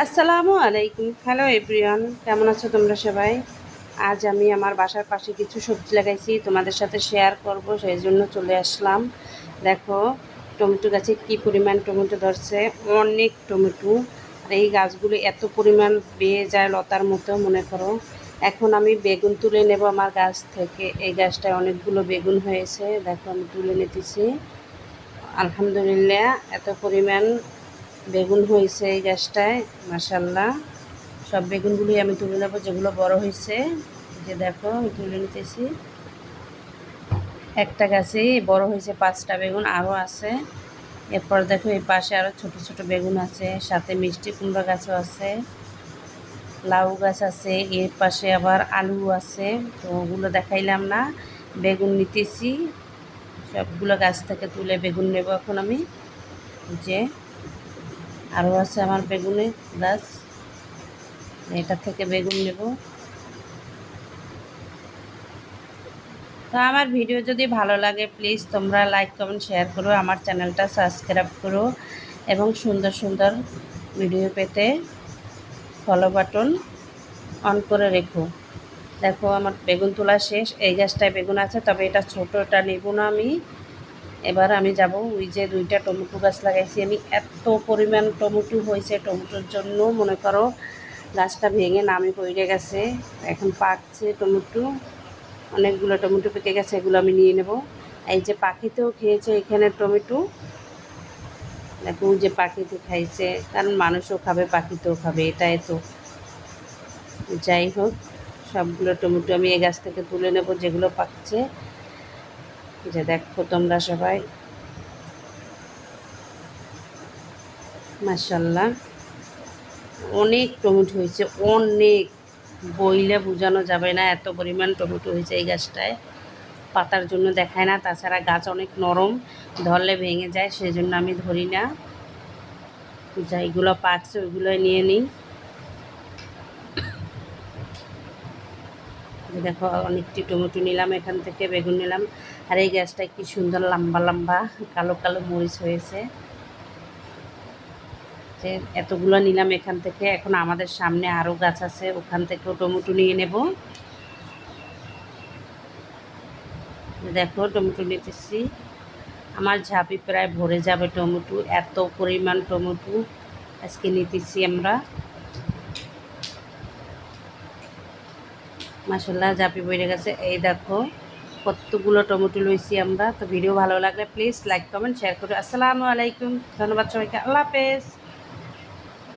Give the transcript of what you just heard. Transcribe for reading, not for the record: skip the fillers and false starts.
আসসালামু আলাইকুম। Hello everyone, কেমন আছো তোমরা সবাই? আজ আমি আমার বাসার পাশে কিছু সবজি লাগাইছি, তোমাদের সাথে শেয়ার করব, সেই জন্য চলে আসলাম। দেখো টমেটো গাছে কি পরিমাণ টমেটো ধরছে, অনেক টমেটো। আর এই গাছগুলো এত পরিমাণ বেয়ে যায় লতার মতো, মনে করো। এখন আমি বেগুন তুলে নেব আমার গাছ থেকে। এই গাছটায় অনেকগুলো বেগুন হয়েছে, দেখো আমি তুলে নিতেছি। আলহামদুলিল্লাহ, এত পরিমাণ বেগুন হয়েছে এই গাছটায়, মাশাল্লাহ। সব বেগুনগুলি আমি তুলে নেবো, যেগুলো বড় হয়েছে। যে দেখো আমি তুলে নিতেছি। একটা গাছেই বড় হয়েছে 5টা বেগুন, আরও আছে। এরপর দেখো এই পাশে আরও ছোট ছোট বেগুন আছে, সাথে মিষ্টি কুমড়া গাছও আছে, লাউ গাছ আছে। এর পাশে আবার আলু আছে, তো ওগুলো দেখাইলাম না। বেগুন নিতেছি, সবগুলো গাছ থেকে তুলে বেগুন নেব এখন আমি। যে আরও আছে আমার বেগুনের গাছ, এটা থেকে বেগুন নেব। তো আমার ভিডিও যদি ভালো লাগে প্লিজ তোমরা লাইক কমেন্ট শেয়ার করো, আমার চ্যানেলটা সাবস্ক্রাইব করো, এবং সুন্দর সুন্দর ভিডিও পেতে ফলো বাটন অন করে রেখো। দেখো আমার বেগুন তোলা শেষ। এই গাছটায় বেগুন আছে, তবে এটা ছোটোটা নেব না আমি। এবার আমি যাব ওই যে 2টা টমেটো গাছ লাগাইছি আমি, এত পরিমাণ টমেটো হয়েছে। টমেটোর জন্য মনে করো গাছটা ভেঙে নামে পড়ে গেছে, এখন পাকছে টমেটো। অনেকগুলো টমেটো পেকে গেছে, এগুলো আমি নিয়ে নেব। এই যে পাখিতেও খেয়েছে এখানে টমেটো, দেখো ওই যে পাখিতে খাইছে, কারণ মানুষও খাবে পাখিতেও খাবে, এটাই তো। যাই হোক, সবগুলো টমেটো আমি এই গাছ থেকে তুলে নেব যেগুলো পাকছে। যে দেখো তোমরা সবাই, মাশাল্লাহ অনেক টমেটো হয়েছে, অনেক। বইলে বোঝানো যাবে না, এত পরিমাণ টমেটো হয়েছে এই গাছটায়। পাতার জন্য দেখায় না, তাছাড়া গাছ অনেক নরম, ধরলে ভেঙে যায়, সেই জন্য আমি ধরি না। যেগুলো পাকছে ওইগুলোই নিয়ে নিই। দেখো অনেকটি টমেটো নিলাম এখান থেকে, বেগুন নিলাম। আর এই গাছটায় কি সুন্দর লম্বা লম্বা কালো কালো মরিচ হয়েছে। যে এতগুলো নিলাম এখান থেকে। এখন আমাদের সামনে আরও গাছ আছে, ওখান থেকেও টমেটো নিয়ে নেব। দেখো টমেটো নিতেছি, আমার ঝাঁপি প্রায় ভরে যাবে টমেটো, এত পরিমাণ টমেটো আজকে নিতেছি আমরা। মাশাল্লাহ ঝাঁপি ভরে গেছে। এই দেখো কতগুলো টমেটো লইছি আমরা। তো ভিডিও ভালো লাগলে প্লিজ লাইক কমেন্ট শেয়ার করো। আসসালামু আলাইকুম, ধন্যবাদ সবাইকে, আল্লাহ হাফেজ।